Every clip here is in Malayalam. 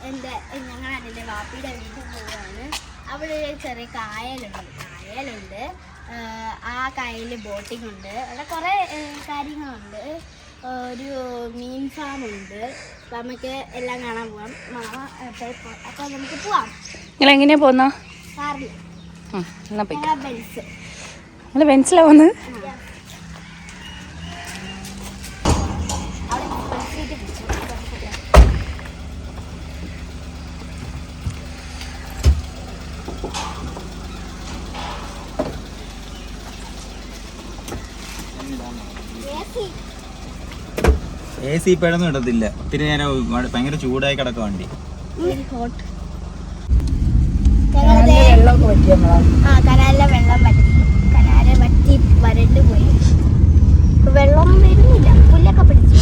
ഞങ്ങൾ വാപ്പിയുടെ വീട്ടിൽ പോവുകയാണ്. അവിടെ ഒരു ചെറിയ കായലുണ്ട്. ആ കായലിൽ ബോട്ടിംഗ് ഉണ്ട്. അവിടെ കുറേ കാര്യങ്ങളുണ്ട്. ഒരു മീൻ ഫാമുണ്ട്. അപ്പം നമുക്ക് എല്ലാം കാണാൻ പോവാം. അപ്പോൾ നമുക്ക് പോവാം. നിങ്ങൾ എങ്ങനെയാ പോകുന്ന? കാറിൽ. ബെൻസിലാ പോകുന്നത്? AC ഇപ്പോഴൊന്നും ഇടത്തില്ല. ഒത്തിരി നേരം ഭയങ്കര ചൂടായി കിടക്കുക വണ്ടി. കനാലിലെ വെള്ളം കനാല് വറ്റി വരണ്ടു പോയി. വെള്ളം വരുന്നില്ല. പുല്ലൊക്കെ പിടിച്ചു.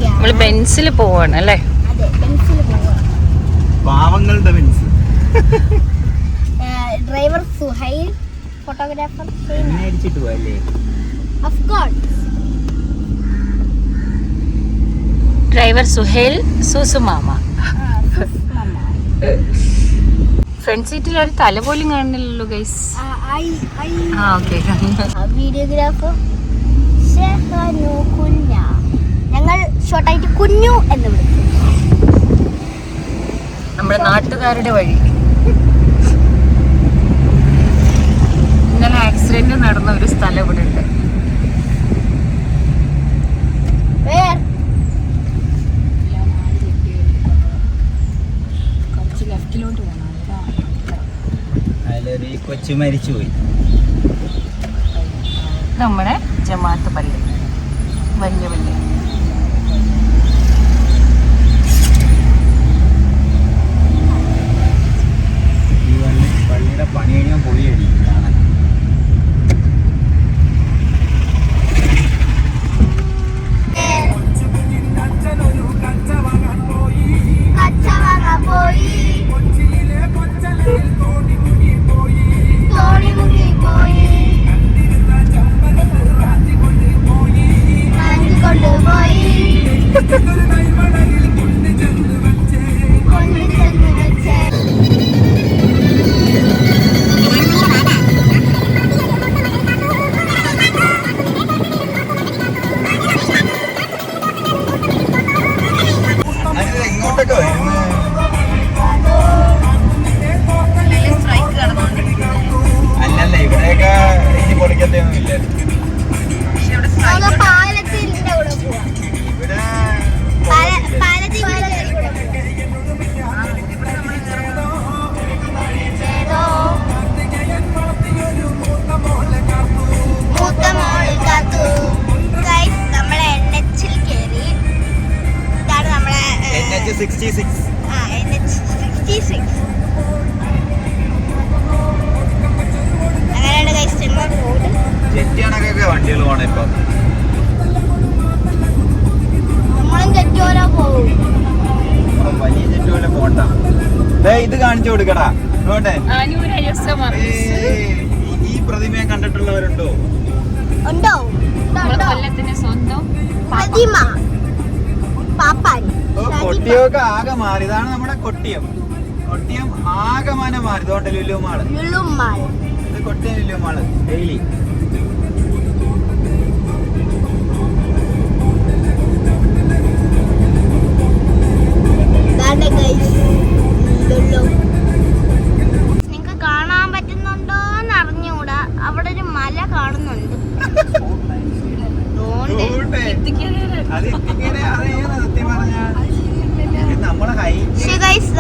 നമ്മള് ബെൻസിൽ പോവാണ് അല്ലേ? അതെ, ബെൻസിൽ പോവാണ്. പാവങ്ങളുടെ ബെൻസ്. ഡ്രൈവർ സുഹൈൽ, ഫോട്ടോഗ്രാഫർ അടിച്ചിട്ട് പോയല്ലേ? Of course. ഡ്രൈവർ സുഹേൽ, സുസുമാമ. ഫ്രണ്ട് സീറ്റിൽ ഒരു തല പോലും കാണുന്നില്ലല്ലോ ഗൈസ്. വീഡിയോഗ്രാഫർ ഞങ്ങൾ ഷോർട്ടായിട്ട് കുഞ്ഞു എന്ന് വിളിക്കും. നമ്മുടെ നാട്ടുകാരുടെ വഴി. ഇന്നലെ ആക്സിഡന്റ് നടന്ന ഒരു സ്ഥലം ഇവിടെ ഉണ്ട്. കൊച്ചു മരിച്ചുപോയി. നമ്മുടെ ജമാഅത്ത് പള്ളി വലിയ പള്ളിയുടെ പണി കഴിഞ്ഞാൽ പൊളിയടിക്കും കാണാൻ. അല്ലല്ല, ഇവിടെയൊക്കെ ഇനി പൊളിക്കത്തൊന്നും ഇല്ല. ജെറ്റിയാണൊക്കെ വണ്ടികൾ പോണേ ഇപ്പൊ. വലിയ ജെറ്റ് പോലെ പോണ്ട. ഇത് കാണിച്ചു കൊടുക്കടാ. നോട്ടെ, ഈ പ്രതിമയെ കണ്ടിട്ടുള്ളവരുണ്ടോ? കൊട്ടിയൊക്കെ ആകെ മാറി. ഇതാണ് നമ്മുടെ കൊട്ടിയം ആകമാനം മാറി. ഇതോട്ടെ ലുലു മാള്. ഇത് കൊട്ടിയം ലുലു മാള് ഡെയിലി. നിങ്ങക്ക് കാണാൻ പറ്റുന്നുണ്ടോന്ന് അറിഞ്ഞൂടാ. അവിടെ ഒരു മല കാണുന്നുണ്ട്.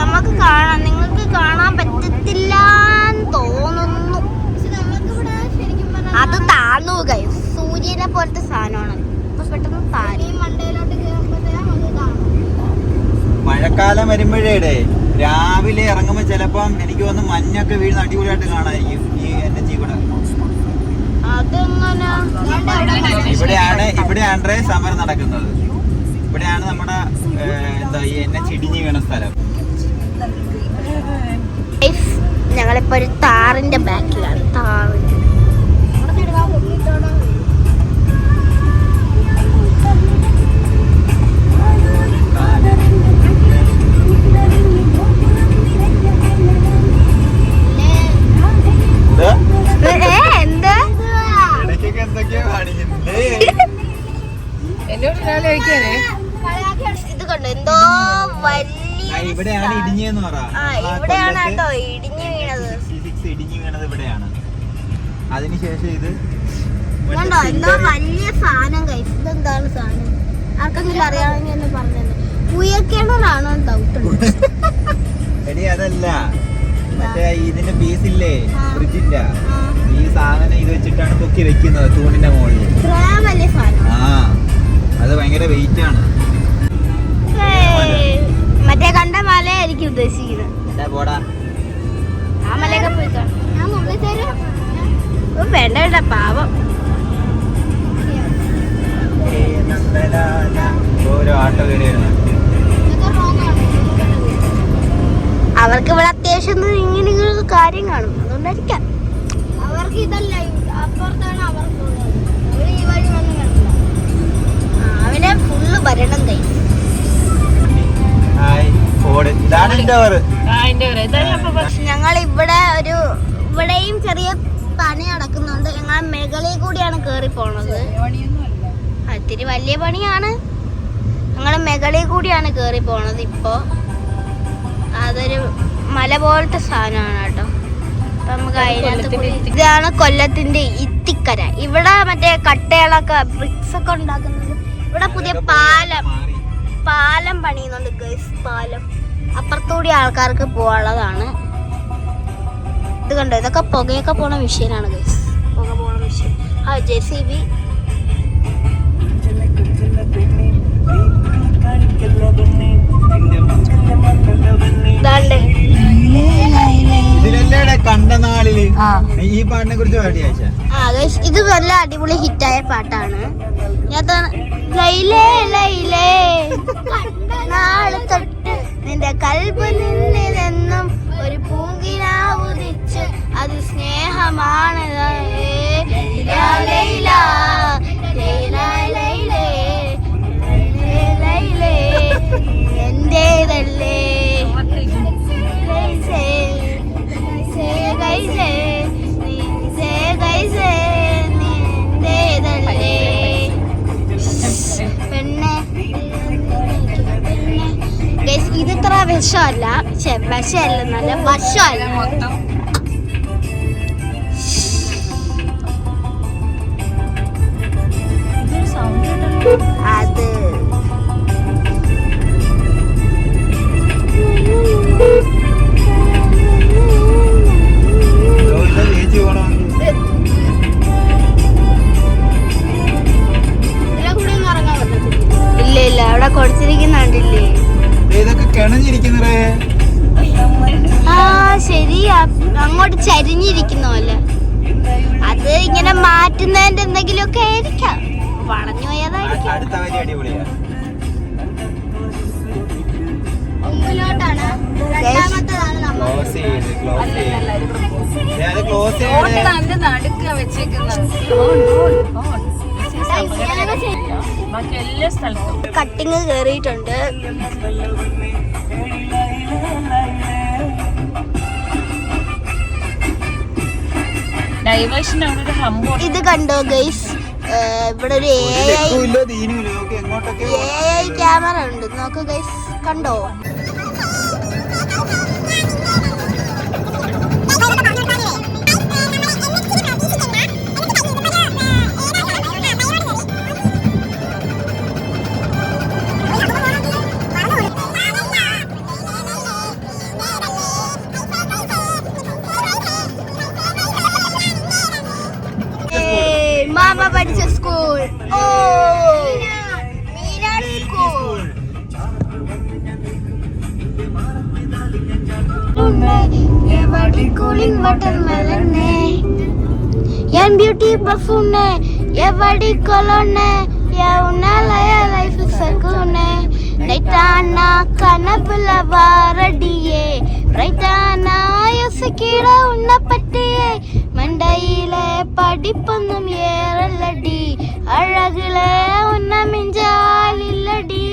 നമുക്ക് കാണാം. നിങ്ങൾക്ക് കാണാൻ പറ്റത്തില്ലാന്ന് തോന്നുന്നു. അത് താന്നു ഗൈസ്. സൂര്യനെ പോലത്തെ സാധനമാണ്. പെട്ടെന്ന് മഴക്കാലം വരുമ്പോഴേ രാവിലെ ഇറങ്ങുമ്പോ ചിലപ്പം എനിക്ക് തോന്നുന്നു മഞ്ഞൊക്കെ വീഴുന്ന അടിപൊളിയായിട്ട് കാണാതിരിക്കും. ഈ NH കൂടെ ഇവിടെയാണ് സമരം നടക്കുന്നത്. ഇവിടെയാണ് നമ്മുടെ ഈ NH ഇടിഞ്ഞു വീണ സ്ഥലം. ഞങ്ങളിപ്പോ ഒരു താറിന്റെ ബാക്കിലാണ്. ഇത് കണ്ടോ എന്തോ വലിയ ഇവിടെയാണ് ഇടിഞ്ഞെന്ന് പറ. ഇവിടെയാണ് കേട്ടോ ഇടിഞ്ഞു വീണത്. ഇടിഞ്ഞു വീണത് ഇവിടെയാണ്. അതിനുശേഷം ഇത് കണ്ടോ എന്തോ വലിയ സാധനം കഴിച്ചു. ഇതെന്താണ് സാധനം? ആർക്കെങ്കിലും അറിയാമെങ്കിൽ എന്ന് പറഞ്ഞത്. കുയക്കിണറാണോ ഡൗട്ടുണ്ട്. എടി അതല്ല, മറ്റേ ഇതിന്റെ പീസ് ഇല്ലേ ഫ്രിഡ്ജിന്റെ, ഈ സാധനം ഇത് വെച്ചിട്ടാണ് പൊക്കി വെക്കുന്നത് തൂണിന്റെ മുകളിൽ. വലിയ സാധനം. ആ അത് ഭയങ്കര വെയിറ്റ് ആണ്. മറ്റേ കണ്ട മലയായിരിക്കും ഉദ്ദേശിക്കുന്നത്. പോടാ ആ മലയൊക്കെ പോയി കാണാം. ഞാൻ മുകളിൽ തരാം. വേണ്ട വേണ്ട പാവം. ഓരോ ആട്ടോ കയറി വരുന്നു. അവർക്ക് ഇവിടെ അത്യാവശ്യം ഇങ്ങനെ കാര്യം കാണും, അതുകൊണ്ടായിരിക്കാം. അവർക്ക് ഇതല്ല, അപ്പുറത്താണ് അവർക്ക് ഈ വഴി വന്ന് കിടക്കില്ല. അവനെ ഫുള്ള് ഭരണം കഴിയും. ഞങ്ങൾ ഇവിടെ ഇവിടെയും ചെറിയ പണി നടക്കുന്നുണ്ട്. ഞങ്ങൾ മേഖലയിൽ കൂടിയാണ് കേറി പോണത്. ഇത്തിരി വലിയ പണിയാണ്. ഞങ്ങൾ മേഖലയിൽ കൂടിയാണ് കേറി പോണത്. ഇപ്പോ അതൊരു മല പോലത്തെ സാധനമാണ് കേട്ടോ. അപ്പൊ നമുക്ക് അതിനകത്ത് ഇതാണ് കൊല്ലത്തിന്റെ ഇത്തിക്കര. ഇവിടെ മറ്റേ കട്ടകളൊക്കെ ബ്രിക്സ് ഒക്കെ ഉണ്ടാക്കുന്നത്. ഇവിടെ പുതിയ പാലം പണിയുന്നുണ്ട് ഗൈസ്. പാലം അപ്പുറത്തൂടി ആൾക്കാർക്ക് പോവാനുള്ളതാണ്. ഇത് കണ്ടോ, ഇതൊക്കെ പുകയൊക്കെ പോണ മെഷീനാണ് ഗൈസ്. പുക പോണ മെഷീൻ. ആ JCB. കണ്ടനാളില് ഈ പാട്ടിനെ കുറിച്ച് പാടിയാച്ച. ഇത് നല്ല അടിപൊളി ഹിറ്റായ പാട്ടാണ്. ലൈലേ ലൈലേ നാളെ തൊട്ട് നിന്റെ കൽബ് നിന്നിലെന്നും ഒരു പൂങ്കിനാവുദിച്ച് അത് സ്നേഹമാണ്. എന്റേതല്ലേ ഇതിത്ര വിഷമല്ല, വിഷമല്ല, നല്ല വശമല്ല മൊത്തം. അത് ഇല്ല അവിടെ കൊടുത്തിരിക്കുന്നുണ്ടില്ലേ. ആ ശരിയാ, അങ്ങോട്ട് ചരിഞ്ഞിരിക്കുന്ന പോലെ. അത് ഇങ്ങനെ മാറ്റുന്നതിന്റെ എന്തെങ്കിലുമൊക്കെ ആയിരിക്കാം. വളഞ്ഞു പോയതായിരിക്കും. മുമ്പിലോട്ടാണ്. കട്ടിങ് കേറിയിട്ടുണ്ട്. ഇത് കണ്ടോ ഗൈസ്, ഇവിടെ ഒരു AI ക്യാമറ ഉണ്ട്. നോക്കൂ ഗൈസ്, കണ്ടോ? മാമ പഠിച്ച സ്കൂൾ. ഓ മീനാട് സ്കൂൾ. കൂളിംഗ് വാട്ടർമെലനെ ഞാൻ ബ്യൂട്ടി ബഫൂനെ എവടി കൊലോനെ യൗനലയ ലൈഫ് സകൂനെ നൈറ്റാന കനബുല വാരടിയേ റൈറ്റാന യോസിക്കിട ഉന്നപ്പറ്റിയേ മണ്ടയിലെ പഠിപ്പൊന്നും ഏറല്ലടി അഴകിലെ ഉന്ന മിഞ്ചാലില്ലടി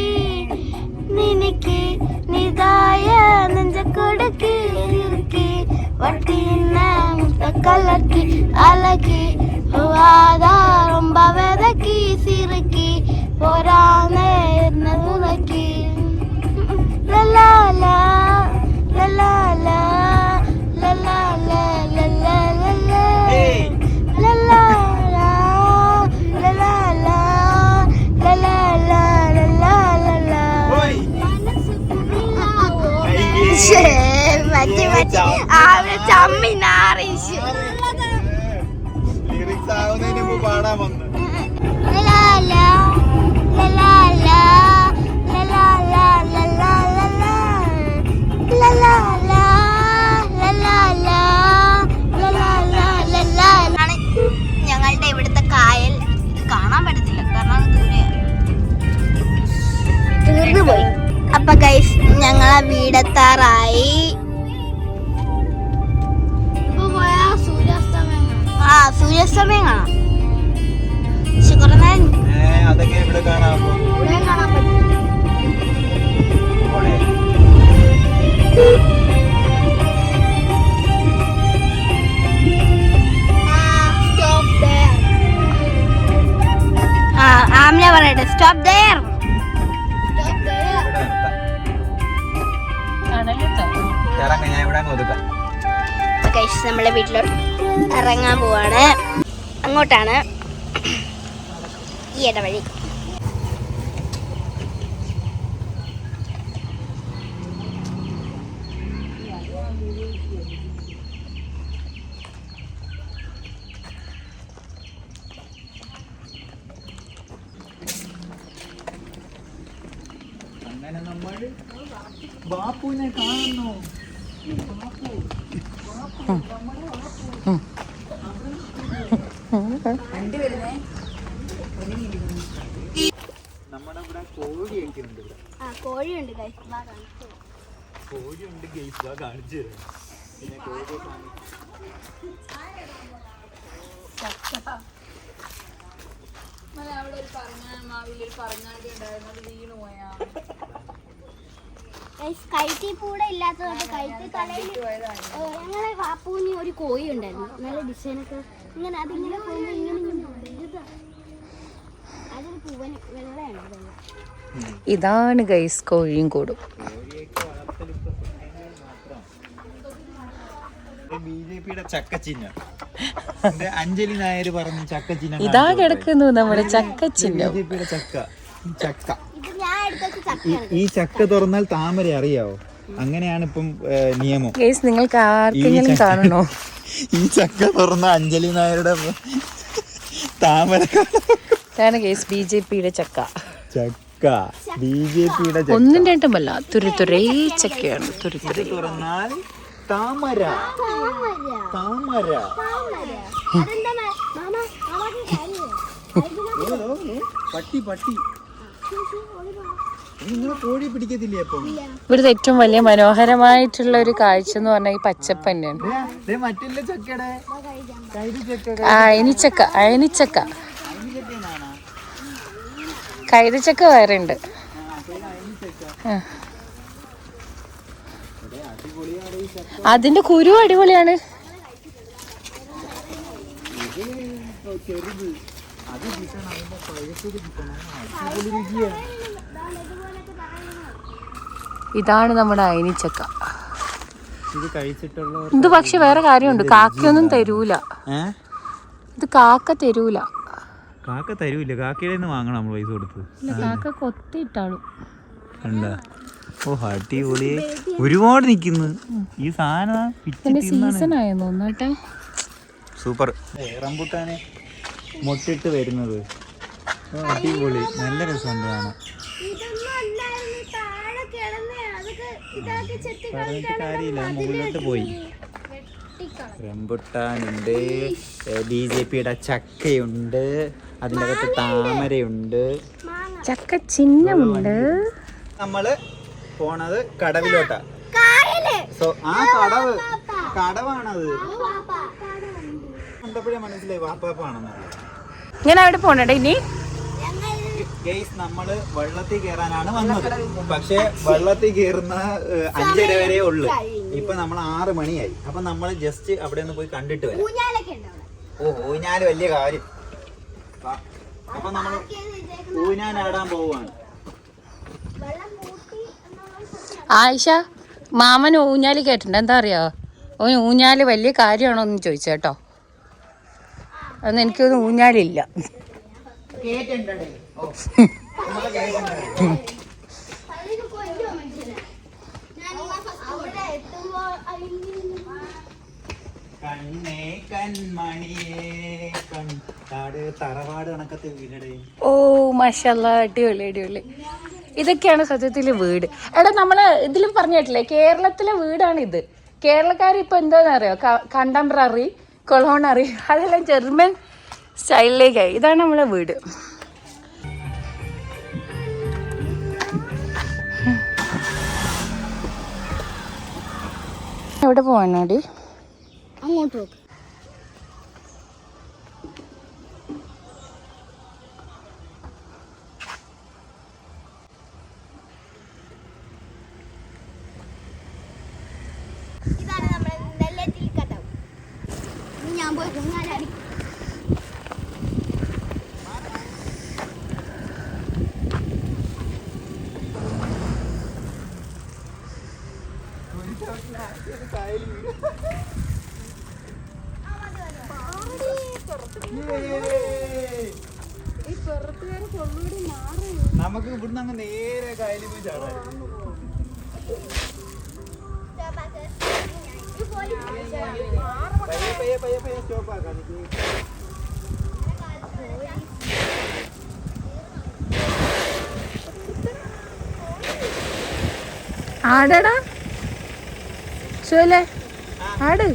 നിനക്ക് നിതായ നെഞ്ച കൊടുക്കി വട്ടിന കലക്കി അലക്കി ரொம்ப வெதக்கி சிறுக்கி പോരാന്നേർന്നതുനക്കി ലലാല ലലാല ലലാല ലലാല ലലാല ലലാല ലലാല ലലാല മറ്റേ അവിടെ ചമ്മി നാറിച്ച് ലിറിക്സ് ആവുന്നതിന് മുമ്പ് പാടാൻ വന്നു. ലലാല ലലാല ലലാല ലലാല ലലാല ലലാല ലലാല ലലാല. ഞങ്ങളുടെ ഇവിടുത്തെ കായൽ ഇത് കാണാൻ പറ്റത്തില്ല കാരണം തീർന്നു പോയി. അപ്പൊ ഗൈസ് ഞങ്ങളെ വീടെത്താറായി. സൂര്യാസ്തമയം കാണാം. പക്ഷെ കുറെ നേരം അതൊക്കെ ഇവിടെ കാണാൻ പറ്റും. ആമിന പറയട്ടെ സ്റ്റോപ്പ് ദേർ. ഇറങ്ങ, ഞാൻ ഇവിടെ ഒതുക്കാം. നമ്മളെ വീട്ടിലോട്ട് ഇറങ്ങാൻ പോവാണ്. അങ്ങോട്ടാണ് ഈ ഇടവഴി. അങ്ങനെ നമ്മൾ ബാപ്പുവിനെ കാണുന്നു. നമ്മുടെ ഇവിടെ കോഴിയൊക്കെ ഉണ്ട്. കോഴിയുണ്ട് കോഴിയുണ്ട് ഗെയ്സ്, കാണിച്ചു തരാം. പിന്നെ കോഴിയെ കൈത്തിപ്പൂടെ ഇല്ലാത്തതുകൊണ്ട് കൈത്തി തലയിൽ ഞങ്ങളെ വാപ്പൂന് ഒരു കോഴി ഉണ്ടായിരുന്നു, നല്ല ഡിസൈനൊക്കെ ഇങ്ങനെ അതിങ്ങനെ പോകുമ്പോൾ ഇങ്ങനെ അതൊരു പൂവൻ വെള്ളയാണ്. ഇതാണ് ഗൈസ് കോഴിയും കൂടും. ബിജെപിയുടെ ചക്കച്ചിഹ്നം, അഞ്ജലി നായർ പറഞ്ഞ ചക്കച്ചിഹ്നം ഇതാ കിടക്കുന്നു നമ്മുടെ ചക്കച്ചിഹ്നം. ബിജെപിയുടെ ചക്ക. ഈ ചക്ക തുറന്നാൽ താമര അറിയാവോ? അങ്ങനെയാണ് ഇപ്പം നിയമം. ഗൈസ് നിങ്ങൾക്ക് ആർക്കെങ്കിലും കാണണോ? ഈ ചക്ക തുറന്ന അഞ്ജലി നായരുടെ താമര. ഇതാണ് ഗൈസ് ബിജെപിയുടെ ചക്ക. ബിജെപിയുടെ ഒന്നും രണ്ടുമല്ല, തുരുതുരേ ചക്കയാണ്. തുരുതുരേ തുറന്നാൽ താമര. പട്ടി നിങ്ങൾ കോഴി പിടിക്കത്തില്ലേ? അപ്പം ഇവിടുത്തെ ഏറ്റവും വലിയ മനോഹരമായിട്ടുള്ള ഒരു കാഴ്ച എന്ന് പറഞ്ഞാൽ ഈ പച്ചപ്പ് തന്നെയാണ്. മറ്റുള്ള ചക്കയുടെ അയനിച്ചക്ക. കൈതച്ചക്ക വേറെ ഉണ്ട്. അതിന്റെ കുരു അടിപൊളിയാണ്. ഇതാണ് നമ്മുടെ അയനിച്ചക്ക. ഇത് പക്ഷെ വേറെ കാര്യമുണ്ട്, കാക്കയൊന്നും തരൂല. ഇത് കാക്ക തരൂല. കാക്കയുടെ വാങ്ങണം നമ്മൾ പൈസ കൊടുത്ത്. കാക്ക കൊത്തിയിട്ടാളും. ഓ അടിപൊളി, ഒരുപാട് നിക്കുന്നു ഈ സാധനം. സീസൺ ആയെന്ന് തോന്നട്ടെ. സൂപ്പർ. റംബൂട്ടാനെ മൊട്ടിട്ട് വരുന്നത് അടിപൊളി, നല്ല രസമുണ്ട് കാണാൻ. പറഞ്ഞിട്ട് കാര്യമില്ല, മുകളിലോട്ട് പോയി. റംബുട്ടാനുണ്ട്, ബിജെപിയുടെ ചക്കയുണ്ട്, അതിൻ്റെ അകത്ത് താമരയുണ്ട്, ചക്ക ചിഹ്നമുണ്ട്. നമ്മള് പോണത് കടവിലോട്ടാ. ആ കടവാണത്. കണ്ടപ്പോഴേ മനസ്സിലായി വാപ്പാപ്പാണെന്നുള്ളത്. ഞാൻ അവിടെ പോണേ ഇനി. ഗൈസ്, നമ്മള് വെള്ളത്തിൽ കയറാനാണ് വന്നത്. പക്ഷെ വെള്ളത്തിൽ കയറുന്ന 5:30 വരെ ഉള്ളു. ഇപ്പൊ നമ്മൾ 6 മണിയായി. അപ്പൊ നമ്മൾ ജസ്റ്റ് അവിടെ ഒന്ന് പോയി കണ്ടിട്ട് വരാം. ഊഞ്ഞാല് വലിയ കാര്യം. അപ്പൊ നമ്മള് ഊഞ്ഞാലാടാൻ പോവാണ്. ആയിഷ മാമൻ ഊഞ്ഞാല് കേട്ടിട്ടുണ്ട്. എന്താ അറിയോ, ഓൻ ഊഞ്ഞാല് വലിയ കാര്യമാണോ എന്ന് ചോദിച്ചേട്ടോ. അന്ന് എനിക്കൊന്നും ഊഞ്ഞാലില്ല. കണ്ണേ കൺമണിയേ തറവാട് കണക്കത്തെ വീടേ. ഓ മാഷല്ലാ, അടിപൊളി അടിപൊളി. ഇതൊക്കെയാണ് സത്യത്തില് വീട്. എടാ നമ്മള് ഇതിലും പറഞ്ഞിട്ടില്ലേ, കേരളത്തിലെ വീടാണ് ഇത്. കേരളക്കാർ ഇപ്പൊ എന്താന്ന് അറിയോ, കണ്ടംപററി, കൊളോണറി, അതെല്ലാം ജർമ്മൻ സ്റ്റൈലിലേക്കായി. ഇതാണ് നമ്മളെ വീട്. എവിടെ പോവാനോടി? അങ്ങോട്ട് നോക്ക്. ഇതാണ് നമ്മുടെ നെല്ലത്തിൽ കഥ. ഞാൻ പോയി ഊഞ്ഞാലാടി. നമുക്ക് ഇവിടുന്ന് അങ്ങ് നേരെ കായലിൽ പോയി ചാടാം. പയ്യെ സ്റ്റോപ്പ് ആക്കാം. ആടടാ ശോലേ, ആട്.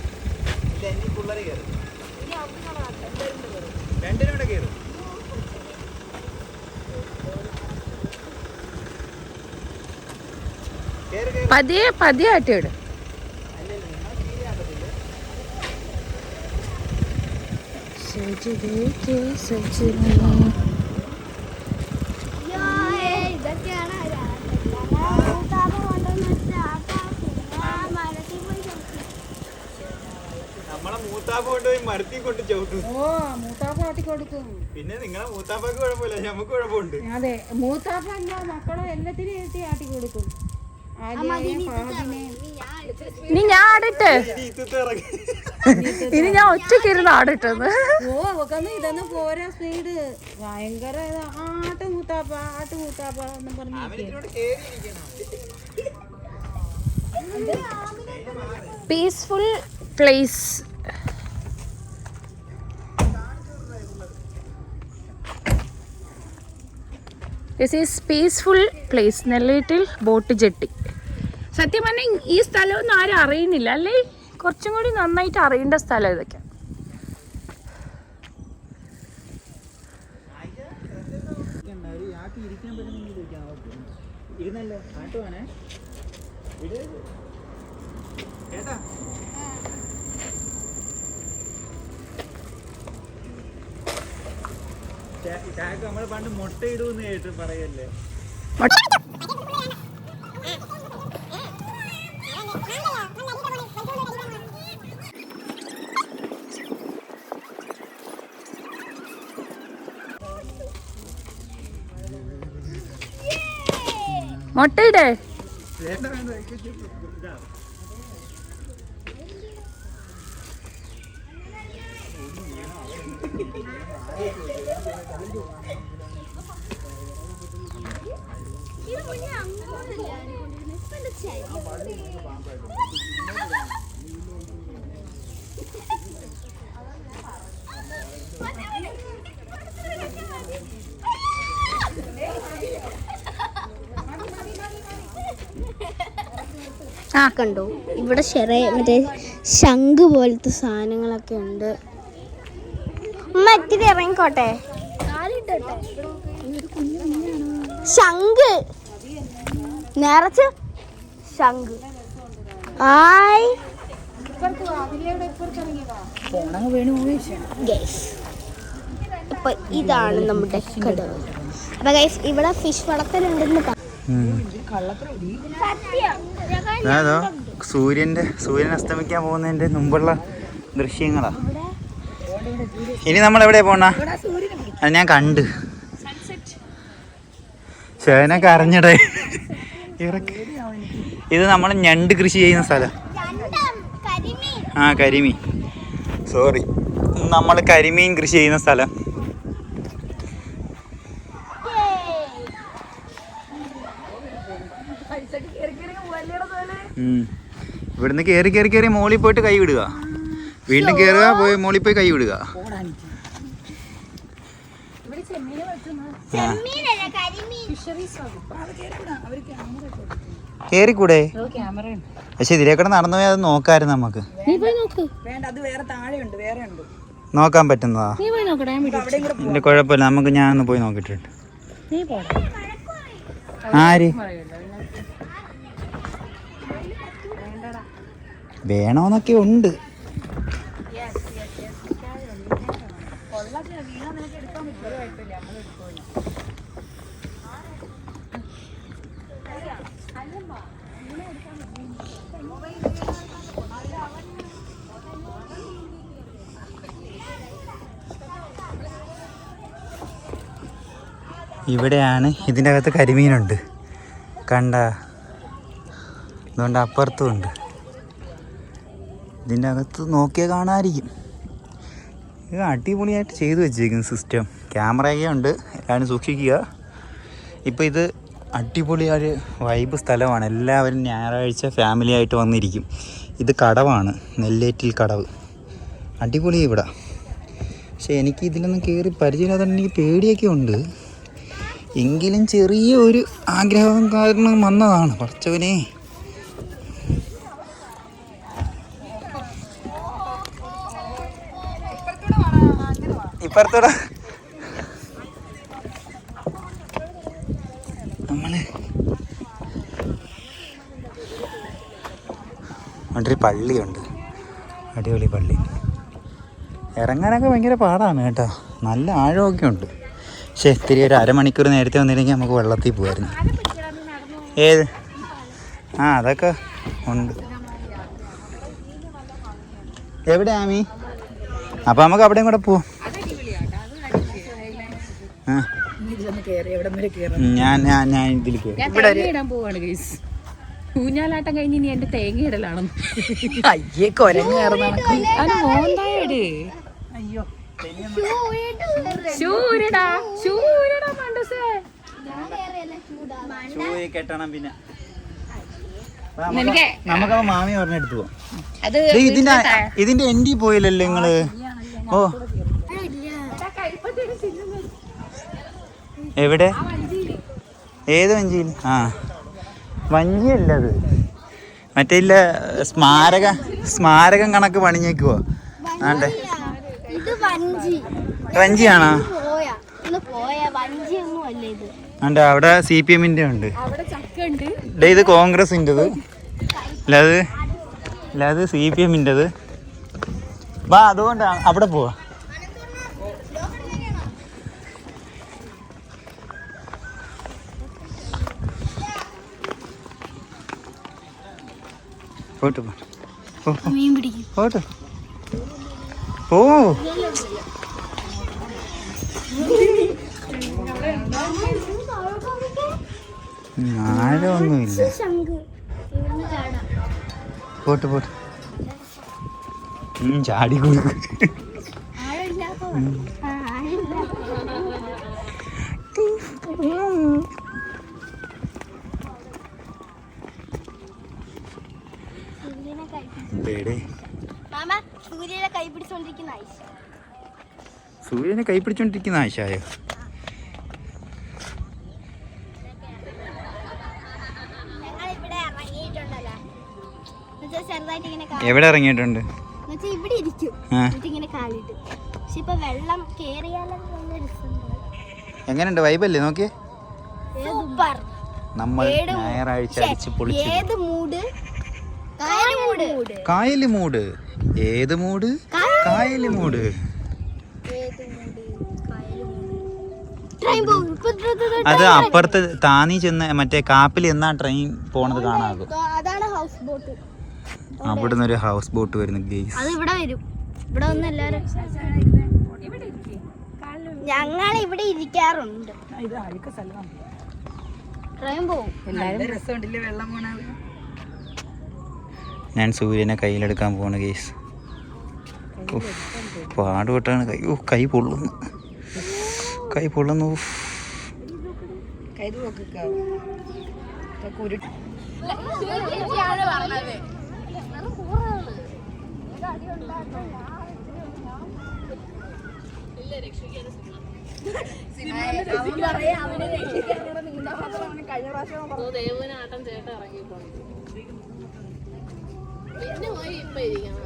രണ്ടിനോടെ കയറും. പതിയെ പതിയെ ആട്ടിയോട്. ഇതൊക്കെയാണ് നമ്മളെ മൂത്താപ്പ കൊണ്ടുപോയി മരത്തി കൊണ്ട് ചവിട്ടും. ഓ മൂത്താപ്പ ആട്ടി കൊടുക്കും. പിന്നെ നിങ്ങളെ മൂത്താപ്പക്ക് കുഴപ്പമില്ല, നമുക്ക് കുഴപ്പമുണ്ട്. അതെ, മൂത്താപ്പ മക്കളെ എല്ലാത്തിനും എത്തി ആട്ടി കൊടുക്കും. ഇനി ഞാൻ ആടിട്ട്, ഇനി ഞാൻ ഒറ്റയ്ക്ക് ഇരുന്ന് ആടിട്ടെന്ന്. ഓ അവക്കൊന്നും ഇതൊന്നും പോരാ സ്പീഡ്, ഭയങ്കര ആട്ട് മൂത്താപ്പ ആട്ട് മൂത്താപ്പ എന്ന് പറഞ്ഞു. Peaceful place. This is peaceful place, നെല്ലിട്ടിൽ ബോട്ട് ജെട്ടി. സത്യം പറഞ്ഞാൽ ഈ സ്ഥലമൊന്നും ആരും അറിയുന്നില്ല അല്ലേ, കുറച്ചും കൂടി നന്നായിട്ട് അറിയേണ്ട സ്ഥലം ഇതൊക്കെ. നമ്മള് പണ്ട് മുട്ടയിടൂന്ന് കേട്ട് പറയല്ലേ. മുട്ടയിടേ. ആ കണ്ടോ, ഇവിടെ ചെറിയ മറ്റേ ശംഖ് പോലത്തെ സാധനങ്ങളൊക്കെ ഉണ്ട്. മറ്റിന് ഇറങ്ങിക്കോട്ടെ. ശംഖ് നിറച്ച് ശംഖ്. ആയ് അപ്പൊ ഇതാണ് നമ്മുടെ കടവ്. അപ്പൊ ഗൈസ് ഇവിടെ ഫിഷ് വളർത്തലുണ്ടെന്ന് അതോ സൂര്യൻ അസ്തമിക്കാൻ പോകുന്നതിന്റെ മുമ്പുള്ള ദൃശ്യങ്ങളാ. ഇനി നമ്മൾ എവിടെയാ പോണ? അത് ഞാൻ കണ്ട്. ചേന കരഞ്ഞടേ. ഇത് നമ്മൾ ഞണ്ട് കൃഷി ചെയ്യുന്ന സ്ഥലം. ആ കരിമീൻ, സോറി, നമ്മൾ കരിമീൻ കൃഷി ചെയ്യുന്ന സ്ഥലം. ഇവിടുന്ന് കയറി കയറി കയറി മോളിൽ പോയിട്ട് കൈ വിടുക, വീണ്ടും കയറുക, പോയി മോളിൽ പോയി കൈ വിടുക. കേറിക്കൂടെ? പക്ഷെ ഇതിലേക്കൂടെ നടന്നു പോയാൽ അത് നോക്കായിരുന്നു നമുക്ക്. നോക്കാൻ പറ്റുന്നതാ? ഇല്ല, കുഴപ്പമില്ല, നമുക്ക് ഞാനൊന്ന് പോയി നോക്കിയിട്ടുണ്ട്. ആര് വേണോന്നൊക്കെ ഉണ്ട്. ഇവിടെയാണ്, ഇതിൻ്റെ അകത്ത് കരിമീനുണ്ട് കണ്ട, അതുകൊണ്ട് അപ്പുറത്തും ഉണ്ട്. ഇതിൻ്റെ അകത്ത് നോക്കിയാൽ കാണാതിരിക്കും. ഇത് അടിപൊളിയായിട്ട് ചെയ്തു വെച്ചേക്കുന്നു സിസ്റ്റം. ക്യാമറയൊക്കെ ഉണ്ട്, എല്ലാവരും സൂക്ഷിക്കുക. ഇപ്പോൾ ഇത് അടിപൊളിയൊരു വൈബ് സ്ഥലമാണ്. എല്ലാവരും ഞായറാഴ്ച ഫാമിലി ആയിട്ട് വന്നിരിക്കും. ഇത് കടവാണ്, നെല്ലേറ്റിൽ കടവ്. അടിപൊളി ഇവിടെ. പക്ഷേ എനിക്ക് ഇതിലൊന്നും കയറി പരിചയമില്ലാതെ എനിക്ക് പേടിയൊക്കെ ഉണ്ട്. എങ്കിലും ചെറിയൊരു ആഗ്രഹം കാരണം വന്നതാണ്. കുറച്ചവനെ ഇപ്പുറത്തോടെ നമ്മള് അവിടെ പള്ളിയുണ്ട്, അടിപൊളി പള്ളി. ഇറങ്ങാനൊക്കെ ഭയങ്കര പാടാണ് കേട്ടോ, നല്ല ആഴമൊക്കെ ഉണ്ട്. പക്ഷേ ഇത്തിരി ഒരു അരമണിക്കൂർ നേരത്തെ വന്നില്ലെങ്കിൽ നമുക്ക് വെള്ളത്തിൽ പോകുമായിരുന്നു. ഏത്? ആ അതൊക്കെ ഉണ്ട്. എവിടെ ആമി? അപ്പം നമുക്ക് അവിടെയും കൂടെ പോവാം. ഞാൻ ഇതിൽ ഊഞ്ഞാലാട്ടം കഴിഞ്ഞ് ഇനി എന്റെ തേങ്ങ ഇടലാണെന്ന്. അയ്യേ കൊരങ്ങ് കയറുന്നതാണ്. അയ്യോ കെട്ടണം. പിന്നെ നമുക്കപ്പ മാമി പറഞ്ഞെടുത്തു പോവാം. ഇതിന്റെ എൻഡി പോയില്ലല്ലോ നിങ്ങള്. ഓ എവിടെ? ഏത് വഞ്ചിയിൽ? ആ വഞ്ചിയല്ല അത്, മറ്റേ ഇല്ല സ്മാരകം കണക്ക് പണിഞ്ഞേക്കുവോ? ആണ്ടേ വഞ്ചിയാണോ? ആണ്ട് അവിടെ CPM ഉണ്ട്, ഇത് കോൺഗ്രസിൻ്റെത്, ഇല്ല അത് CPM വാ, അതുകൊണ്ടാണ് അവിടെ പോവാ. പോട്ട് പോട്ട് പോ. ആഴമൊന്നുമില്ല. പോട്ട് പോട്ട് ചാടി കൊടുക്കും. സൂര്യനെ കൈ പിടിച്ചോണ്ടിരിക്കുന്ന ആശായോ? എവിടെ ഇറങ്ങിയിട്ടുണ്ട്? എങ്ങനെയുണ്ട്? വൈബല്ലേ? നോക്കിയേ, നമ്മൾ ഞായറാഴ്ച അടിച്ച് പൊളിച്ചു. കായല് മൂട്. ഏത് മൂട്? കായല് മൂട്. അത് അപ്പുറത്ത് താന്നി ചെന്ന് മറ്റേ കാപ്പിൽ എന്നാ ട്രെയിൻ പോണത് കാണാകും. അവിടുന്ന് ഒരു ഹൗസ് ബോട്ട് വരുന്നു ഗെയ്സ്. ഞങ്ങൾ ഇവിടെ ഇരിക്കാറുണ്ട്. ഞാൻ സൂര്യനെ കയ്യിലെടുക്കാൻ പോവാണ് കേസ്. പാടുപെട്ടാണ് കൈ. കൈ പൊള്ളുന്നു, കൈ പൊള്ളുന്നു. ദേവനാട്ടം ചേട്ടൻ ഇറങ്ങിയിട്ടുണ്ട്. പിന്നെ പോയി ഇപ്പൊ ഇരിക്കണം.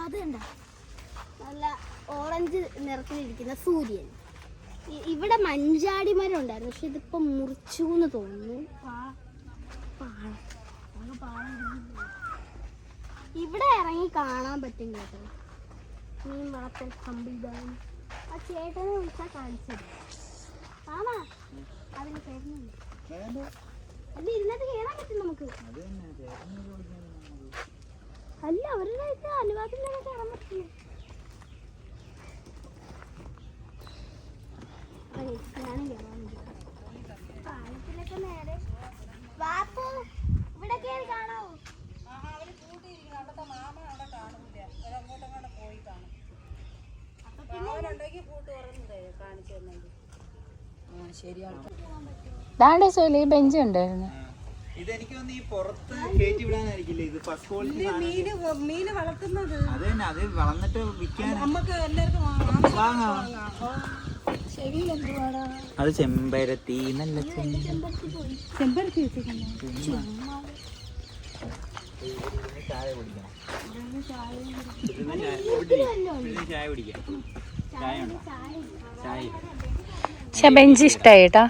അതുണ്ട നല്ല ഓറഞ്ച് നിറത്തിലിരിക്കുന്ന സൂര്യൻ. ഇവിടെ മഞ്ചാടി മരം ഉണ്ടായിരുന്നു, പക്ഷെ ഇതിപ്പോ മുറിച്ചു എന്ന് തോന്നുന്നു. ഇവിടെ ഇറങ്ങി കാണാൻ പറ്റും കേട്ടോ മീൻ വളർത്തൽ സംവിധാനം. ആ ചേട്ടനെ വിളിച്ചാൽ കാണിച്ചത് ആണാ അതിന് കയറുന്നില്ല. അത് ഇരുന്നിട്ട് കയറാൻ പറ്റും നമുക്ക്. അല്ല അവരുടെ അനുവാദം കയറാൻ പറ്റില്ല. ഞാനും കയറാൻ പാലത്തിലൊക്കെ നേരെ വാപ്പു ഇവിടെ കയറി കാണാവോ? ബെഞ്ച് ഉണ്ടായിരുന്നു. ഇതെനിക്ക് തോന്നുന്നു ഈ പുറത്ത് കയറ്റി വിടാനായിരിക്കില്ലേ ഇത് ഫസ്റ്റ് ക്വാളിറ്റി മീന് വളർത്തുന്നത്. അത് തന്നെ, അത് വളർന്നിട്ട് വിൽക്കാൻ നമുക്ക് എല്ലാവർക്കും വാങ്ങാം. അത് ചെമ്പരത്തി, നല്ല ചെമ്പരത്തി ചായ കുടിക്കാം. ചായ കുടിക്കാം. ചായ ഉണ്ടോ? ചായ പക്ഷെ ബെഞ്ച് ഇഷ്ടായി കേട്ടാ.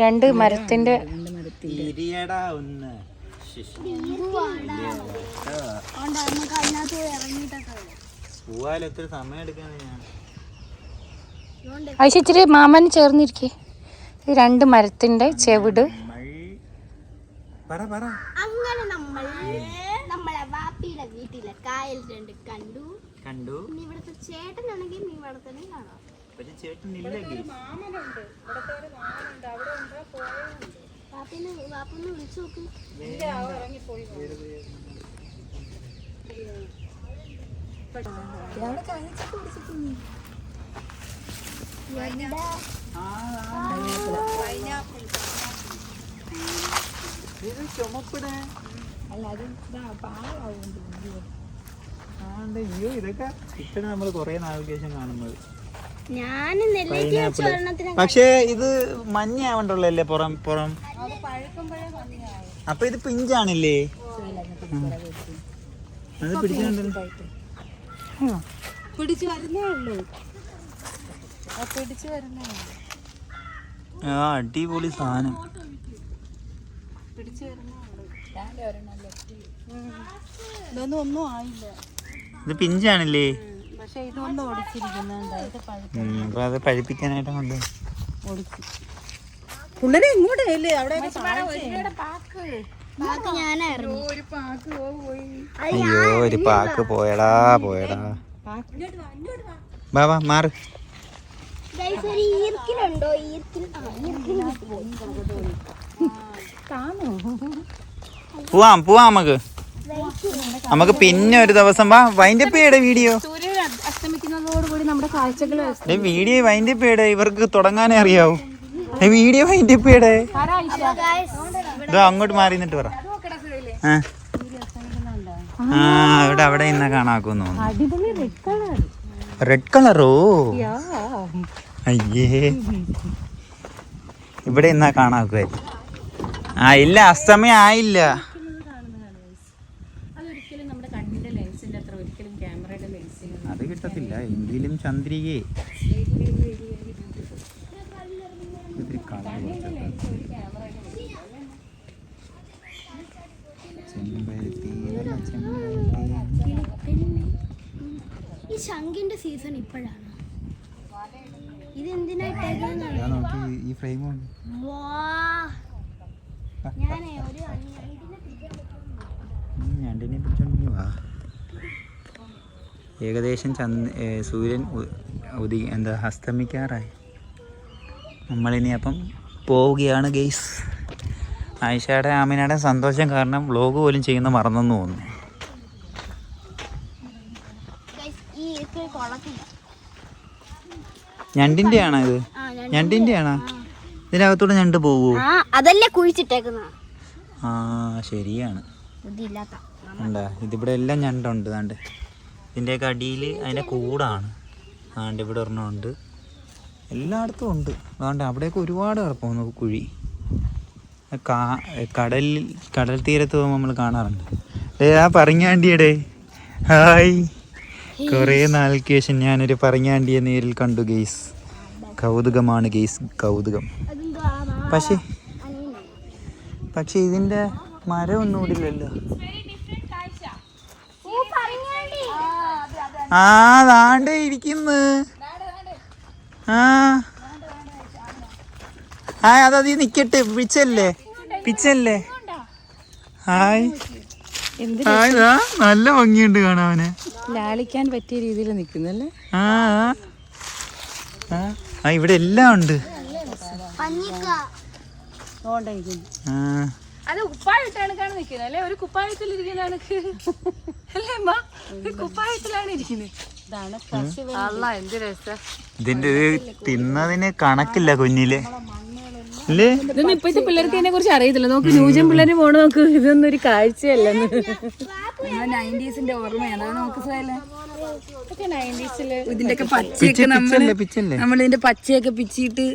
രണ്ട് മരത്തിന്റെ എത്ര സമയം എടുക്കാണ് ഞാൻ. ആയിഷ ഇച്ചിരി മാമന് ചേർന്നിരിക്കേ. രണ്ട് മരത്തിന്റെ ചെവിട്. അങ്ങനെ നമ്മളെ വാപ്പിയുടെ വീട്ടിലെ കായൽ രണ്ട് കണ്ടു. ഇവിടുത്തെ ചേട്ടനാണെങ്കിൽ മീൻ വളർത്തലും കാണാം. പക്ഷെ ചേട്ടനില്ല. വാപ്പൊന്ന് വിളിച്ചു നോക്ക്. ഇതൊക്കെ കിട്ടണ നമ്മള് കൊറേ നാൾക്ക് ശേഷം കാണുന്നത്. പക്ഷേ ഇത് മഞ്ഞ ആവണ്ടുള്ളല്ലേ പുറം. അപ്പൊ ഇത് പിഞ്ചാണില്ലേ? അത് പിടിച്ചു വരുന്നേ ഉള്ളൂ. ആ അടിപൊളി സാധനം. ഇതൊന്നും ഒന്നും ആയില്ല. ഇത് പിഞ്ചാണല്ലേ? പക്ഷെ ഇതൊന്നും ഒടിച്ചിരിക്കുന്നുണ്ട്. അപ്പൊ അത് പഴിപ്പിക്കാനായിട്ട് കൊണ്ട് പിള്ളേരെ ഇങ്ങോട്ട് അല്ലേ അവിടെ അയ്യോ ഒരു പാക്ക് പോയടാ. ബാബാ മാറ്. പോവാം നമുക്ക് പിന്നെ ഒരു ദിവസം വാ. വൈൻഡപ്പ് ചെയ്യടെ വീഡിയോ. സൂര്യൻ അസ്തമിക്കുന്നതോടുകൂടി നമ്മുടെ കാഴ്ചകൾ വീഡിയോ വൈൻഡപ്പ് ചെയ്യടേ, ഇവർക്ക് തുടങ്ങാനേ അറിയാവൂ. Video wind up ചെയ്യടേ. ഇതോ അങ്ങോട്ട് മാറി നിന്നിട്ട് പറ. ഇവിടെ അവിടെ ഇന്ന കാണാക്കുന്നു. അടിപൊളി റെഡ് കളർ. റെഡ് കളറോ? അയ്യേ, ഇവിടെ ഇന്നാ കാണാക്കുവേ. ഇല്ല, അസ്തമയം ആയില്ല. അതൊരിക്കലും നമ്മുടെ കണ്ണിന്റെ ലെൻസിന്റെ അത്ര ഒരിക്കലും ക്യാമറയുടെ ലെൻസിന് അത് കിട്ടത്തില്ല. എങ്കിലും ചന്ദ്രികയെ ഈ ശംഖിന്റെ സീസൺ ഇപ്പോഴാണ്. ഇതെന്തിനാ ഈ ഫ്രെയിം ഞണ്ടിനെ പിടിച്ചോണ്ട് വാ. ഏകദേശം സൂര്യൻ അസ്തമിക്കാറായി. നമ്മളിനി അപ്പം പോവുകയാണ് ഗെയ്സ്. ആയിഷയുടെ ആമിനയുടെ സന്തോഷം കാരണം വ്ലോഗ് പോലും ചെയ്യുന്ന മറന്നെന്ന് തോന്നുന്നു. ഞണ്ടിന്റെ ആണോ ഇത്? ഞണ്ടിന്റെ ആണോ? ഇതിനകത്തൂടെ ഞണ്ട് പോവോ? അതല്ലേ കുഴിച്ചിട്ടേക്കുന്ന. ശരിയാണ്. ഉണ്ടാ, ഇതിവിടെ എല്ലാം ഞണ്ടുണ്ട്. താണ്ട് ഇതിൻ്റെയൊക്കെ അടിയിൽ അതിൻ്റെ കൂടാണ്. ആണ്ട് ഇവിടെ ഒരെണ്ണമുണ്ട്, എല്ലായിടത്തും ഉണ്ട്. അതുകൊണ്ട് അവിടെയൊക്കെ ഒരുപാട് കിടപ്പുന്നു കുഴി. കടൽ തീരത്ത് പോകുമ്പോൾ നമ്മൾ കാണാറുണ്ട്. ആ പറങ്ങാണ്ടിയടേ, ഹായ്. കുറേ നാൾക്ക് ശേഷം ഞാനൊരു പറങ്ങാണ്ടിയെ നേരിൽ കണ്ടു ഗെയ്സ്. കൗതുകമാണ് ഗെയ്സ്, കൗതുകം. പക്ഷെ ഇതിൻ്റെ മരം ഒന്നും ഇടില്ലല്ലോ. ദാണ്ടേ ഇരിക്കുന്നു. അതീ നിക്കട്ടെ. പിച്ചല്ലേ. ഹായ്. നല്ല ഭംഗിയുണ്ട് കാണാവനെ. ലാളിക്കാൻ പറ്റിയ രീതിയിൽ നിൽക്കുന്നല്ലേ. ഇവിടെ എല്ലാം ഉണ്ട്. അത് കുപ്പായിട്ടാണ് നിൽക്കുന്നത് അല്ലേ? ഒരു കുപ്പായത്തിൽ ഇരിക്കുന്നതാണ് കുപ്പായത്തിലാണ് ഇരിക്കുന്നത്. എന്ത് രസം. ഇതിന്റെ തിന്നതിന് കണക്കില്ല കുഞ്ഞില്. ഇതൊന്നും ഇപ്പോഴത്തെ പിള്ളേർക്ക് ഇതിനെ കുറിച്ച് അറിയത്തില്ല. നോക്ക്, ന്യൂജൻ പിള്ളേര് പോണ നോക്ക്. ഇതൊന്നും ഒരു കാഴ്ചയല്ലെന്ന്. 90s ഓർമ്മയാണ് നമുക്ക്. ഇതിന്റെ ഒക്കെ പച്ചയൊക്കെ നമ്മളിതിന്റെ പച്ചയൊക്കെ പിച്ചിട്ട്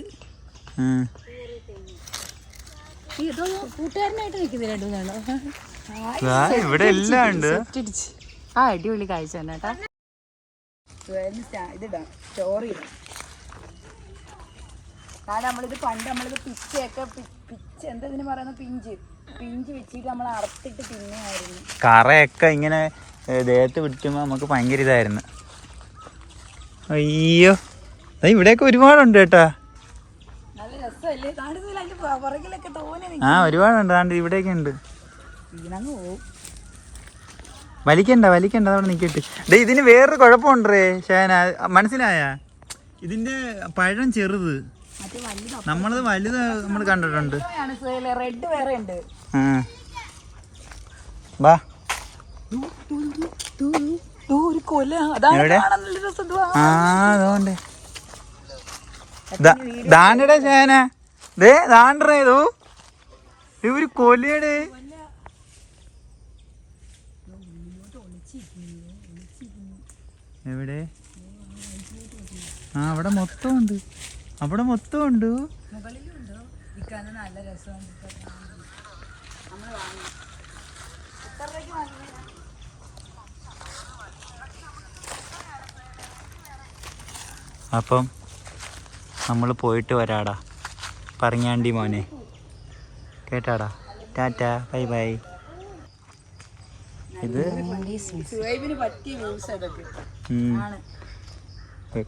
കൂട്ടുകാരനായിട്ട് നിൽക്കുന്നില്ല. ഇവിടെ എല്ലാം ഉണ്ട്. അടിപൊളി കാഴ്ച തന്നെ കേട്ടാ. ഇതിടാം, സ്റ്റോറി ഇടാം. നമ്മളിത് പിച്ചയൊക്കെ എന്താ ഇതിന് പറയുന്ന പിഞ്ച് വെച്ചിട്ട് നമ്മൾ അറുത്തിട്ട് തിന്നെയായിരുന്നു. കറയൊക്കെ ഇങ്ങനെ ദേഹത്ത് പിടിക്കുമ്പോ നമുക്ക് ഭയങ്കര ഇതായിരുന്നു. അയ്യോ, ഇവിടെയൊക്കെ ഒരുപാടുണ്ട് കേട്ടാ. നല്ല രസമല്ലേ? പുറകിലൊക്കെ തോനെ ഒരുപാടുണ്ട്. താണ്ട് ഇവിടെയൊക്കെ ഉണ്ട്. വലിക്കണ്ട അതവിടെ നിക്കട്ടെ. ഇതിന് വേറൊരു കുഴപ്പമുണ്ടേ ഷാന, മനസ്സിലായ? ഇതിന്റെ പഴം ചെറുത്, നമ്മളത് വലുത് നമ്മൾ കണ്ടിട്ടുണ്ട്. റെഡ് വേറെ ഉണ്ട്. ബാ, ഒരു കൊല. അതുകൊണ്ട് ദാണ്ടടെ ഷാന, ദാണ്ടേ ഒരു കൊലയുടെ. എവിടെ? അവിടെ മൊത്തം ഉണ്ട്. നല്ല രസമാണ്. അപ്പം നമ്മൾ പോയിട്ട് വരാടാ പറങ്ങാണ്ടി മോനെ. കേട്ടാടാ, ടാറ്റാ, ബൈ ബൈ. ഇത്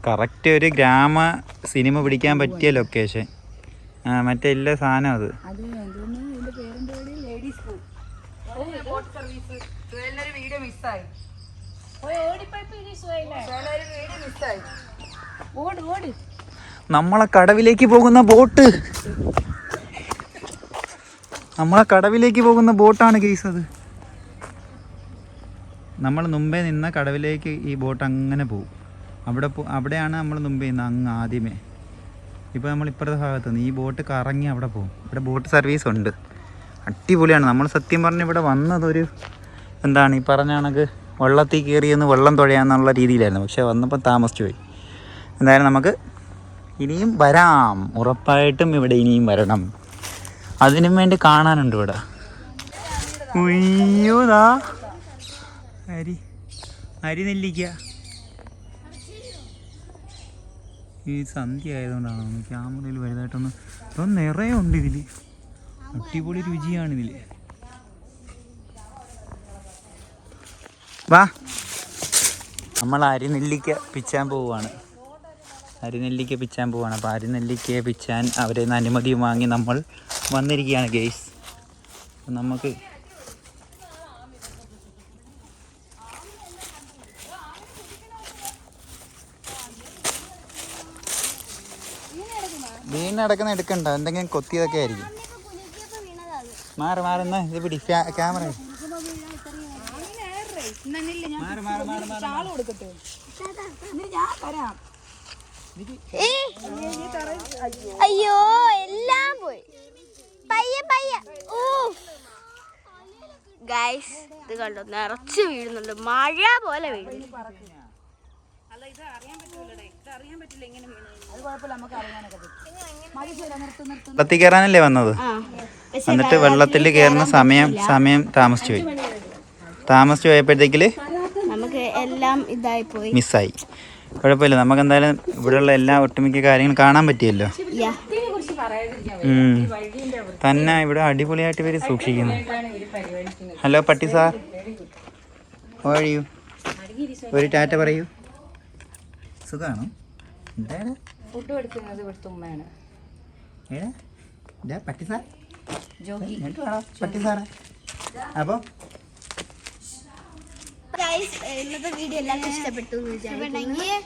കറക്റ്റ് ഒരു ഗ്രാമ സിനിമ പിടിക്കാൻ പറ്റിയ ലൊക്കേഷൻ. മറ്റേ എല്ലാ സാധനം അത്. നമ്മളെ കടവിലേക്ക് പോകുന്ന ബോട്ടാണ് കേസ്. അത് നമ്മൾ മുമ്പേ നിന്ന കടവിലേക്ക് ഈ ബോട്ട് അങ്ങനെ പോകും. അവിടെയാണ് നമ്മൾ മുമ്പ് ചെയ്യുന്നത് അങ്ങ് ആദ്യമേ. ഇപ്പോൾ നമ്മൾ ഇപ്പുറത്തെ ഭാഗത്ത് നിന്ന് ഈ ബോട്ട് കറങ്ങി അവിടെ പോകും. ഇവിടെ ബോട്ട് സർവീസ് ഉണ്ട്, അടിപൊളിയാണ്. നമ്മൾ സത്യം പറഞ്ഞ് ഇവിടെ വന്നതൊരു എന്താണ് ഈ പറഞ്ഞ കണക്ക് വെള്ളത്തിൽ കയറിയെന്ന് വെള്ളം തുഴയാന്നുള്ള രീതിയിലായിരുന്നു. പക്ഷേ വന്നപ്പോൾ താമസിച്ചു പോയി. എന്തായാലും നമുക്ക് ഇനിയും വരാം, ഉറപ്പായിട്ടും ഇവിടെ ഇനിയും വരണം. അതിനും വേണ്ടി കാണാനുണ്ട് ഇവിടെ. ഉയ്യോതാ അരി നെല്ലിക്ക. ഈ സന്ധ്യ ആയതുകൊണ്ടാണ് ക്യാമറയിൽ വലുതായിട്ടൊന്ന് ഇപ്പം നിറയെ ഉണ്ട് ഇതിൽ. അടിപൊളി രുചിയാണിതിൽ. വാ, നമ്മൾ അരിനെല്ലിക്ക പിച്ചാൻ പോവുകയാണ്. അരിനെല്ലിക്ക പിച്ചാൻ പോവുകയാണ്. അപ്പോൾ അരിനെല്ലിക്ക പിച്ചാൻ അവരെ നിന്ന് അനുമതി വാങ്ങി നമ്മൾ വന്നിരിക്കുകയാണ് ഗെയ്സ്. നമുക്ക് വീണടക്കുന്ന എടുക്കണ്ട, എന്തെങ്കിലും കൊത്തിയതൊക്കെ ആയിരിക്കും. മാറുന്ന ഇത് പിടി ക്യാമറ. അയ്യോ എല്ലാം പോയി. ഗൈസ് ഇത് കണ്ടോ, നിറച്ച് വീഴുന്നുണ്ട്, മഴ പോലെ വീഴുന്നു. വെള്ളത്തിൽ കയറാനല്ലേ വന്നത്, എന്നിട്ട് വെള്ളത്തിൽ കയറുന്ന സമയം താമസിച്ചു പോയപ്പോഴത്തേക്കില് നമുക്ക് എല്ലാം ഇതായി പോയി, മിസ്സായി. കുഴപ്പമില്ല, നമുക്ക് എന്തായാലും ഇവിടെയുള്ള എല്ലാ ഒട്ടുമിക്ക കാര്യങ്ങളും കാണാൻ പറ്റിയല്ലോ. തന്നെ ഇവിടെ അടിപൊളിയായിട്ട് ഇവർ സൂക്ഷിക്കുന്നു. ഹലോ പട്ടി സാർ, ഓഴിയൂ, ഒരു ടാറ്റ പറയൂ. സുഖമാണോ? എന്താണ് ഫുഡ് കൊടുക്കുന്നത് ഇവിടുത്തെ ഉമ്മയാണ്. പട്ടി സാർ, പട്ടി സാറേ. അപ്പോൾ ഇന്നത്തെ വീഡിയോ എല്ലാവർക്കും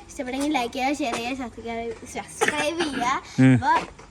ഇഷ്ടപ്പെട്ടെങ്കിൽ ലൈക്ക് ചെയ്യുക, ഷെയർ ചെയ്യുക, സബ്സ്ക്രൈബ് ചെയ്യുക. അപ്പോൾ